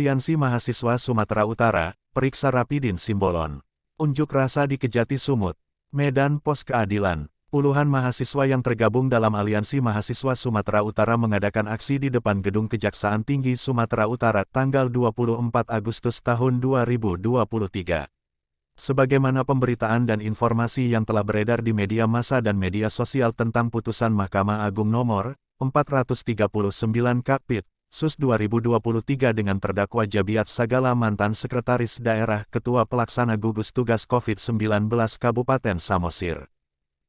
Aliansi Mahasiswa Sumatera Utara, periksa Rapidin Simbolon. Unjuk rasa di Kejati Sumut, Medan Pos Keadilan. Puluhan mahasiswa yang tergabung dalam Aliansi Mahasiswa Sumatera Utara mengadakan aksi di depan Gedung Kejaksaan Tinggi Sumatera Utara tanggal 24 Agustus tahun 2023. Sebagaimana pemberitaan dan informasi yang telah beredar di media massa dan media sosial tentang putusan Mahkamah Agung nomor 439 Kapit, Sus 2023 dengan terdakwa Jabiat Sagala mantan Sekretaris Daerah Ketua Pelaksana Gugus Tugas COVID-19 Kabupaten Samosir.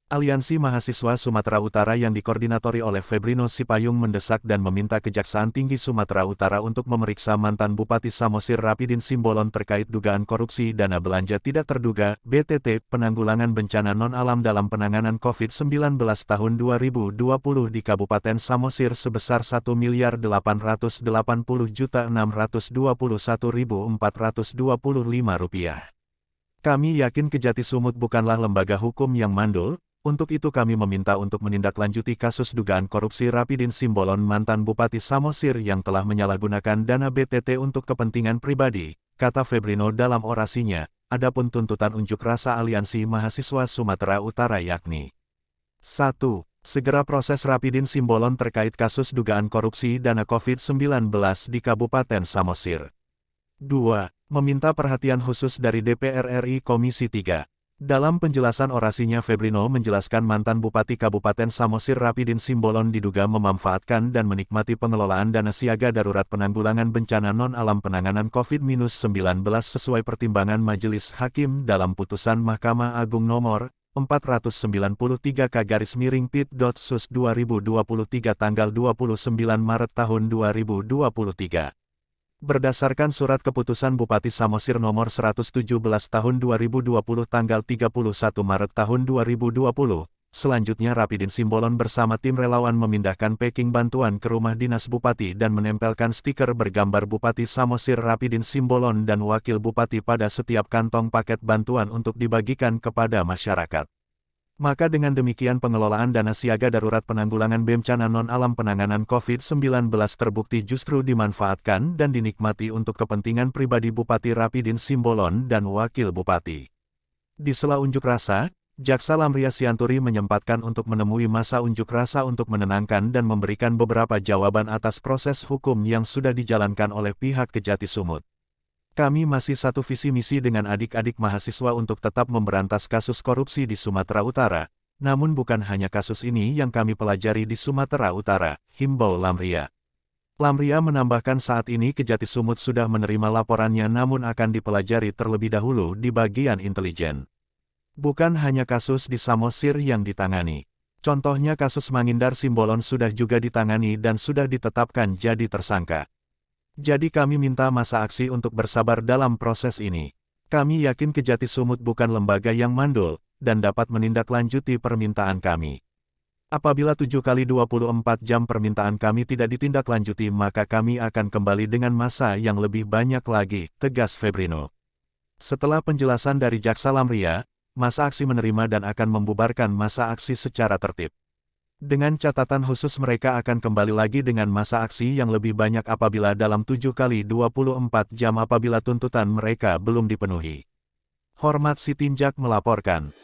Aliansi Mahasiswa Sumatera Utara yang dikoordinatori oleh Febrino Sipayung mendesak dan meminta Kejaksaan Tinggi Sumatera Utara untuk memeriksa mantan Bupati Samosir Rapidin Simbolon terkait dugaan korupsi dana belanja tidak terduga (BTT) penanggulangan bencana non-alam dalam penanganan COVID-19 tahun 2020 di Kabupaten Samosir sebesar Rp1.680.621.425. Kami yakin Kejati Sumut bukanlah lembaga hukum yang mandul. Untuk itu kami meminta untuk menindaklanjuti kasus dugaan korupsi Rapidin Simbolon mantan Bupati Samosir yang telah menyalahgunakan dana BTT untuk kepentingan pribadi, kata Febrino dalam orasinya. Adapun tuntutan unjuk rasa Aliansi Mahasiswa Sumatera Utara yakni 1. Segera proses Rapidin Simbolon terkait kasus dugaan korupsi dana COVID-19 di Kabupaten Samosir. 2. Meminta perhatian khusus dari DPR RI Komisi 3. Dalam penjelasan orasinya Febrino menjelaskan mantan Bupati Kabupaten Samosir Rapidin Simbolon diduga memanfaatkan dan menikmati pengelolaan dana siaga darurat penanggulangan bencana non-alam penanganan COVID-19 sesuai pertimbangan Majelis Hakim dalam putusan Mahkamah Agung nomor 493 K/Pit. Sus 2023 tanggal 29 Maret tahun 2023. Berdasarkan surat keputusan Bupati Samosir nomor 117 tahun 2020 tanggal 31 Maret tahun 2020, selanjutnya Rapidin Simbolon bersama tim relawan memindahkan packing bantuan ke rumah dinas Bupati dan menempelkan stiker bergambar Bupati Samosir Rapidin Simbolon dan Wakil Bupati pada setiap kantong paket bantuan untuk dibagikan kepada masyarakat. Maka dengan demikian pengelolaan dana siaga darurat penanggulangan bencana non-alam penanganan COVID-19 terbukti justru dimanfaatkan dan dinikmati untuk kepentingan pribadi Bupati Rapidin Simbolon dan Wakil Bupati. Di sela unjuk rasa, Jaksa Lamria Sianturi menyempatkan untuk menemui masa unjuk rasa untuk menenangkan dan memberikan beberapa jawaban atas proses hukum yang sudah dijalankan oleh pihak Kejati Sumut. Kami masih satu visi misi dengan adik-adik mahasiswa untuk tetap memberantas kasus korupsi di Sumatera Utara. Namun bukan hanya kasus ini yang kami pelajari di Sumatera Utara, himbau Lamria. Lamria menambahkan saat ini Kejati Sumut sudah menerima laporannya namun akan dipelajari terlebih dahulu di bagian intelijen. Bukan hanya kasus di Samosir yang ditangani. Contohnya kasus Mangindar Simbolon sudah juga ditangani dan sudah ditetapkan jadi tersangka. Jadi kami minta masa aksi untuk bersabar dalam proses ini. Kami yakin Kejati Sumut bukan lembaga yang mandul, dan dapat menindaklanjuti permintaan kami. Apabila 7x24 jam permintaan kami tidak ditindaklanjuti maka kami akan kembali dengan masa yang lebih banyak lagi, tegas Febrino. Setelah penjelasan dari Jaksa Lamria, masa aksi menerima dan akan membubarkan masa aksi secara tertib. Dengan catatan khusus mereka akan kembali lagi dengan masa aksi yang lebih banyak apabila dalam 7x24 jam apabila tuntutan mereka belum dipenuhi. Hormat Sitinjak melaporkan.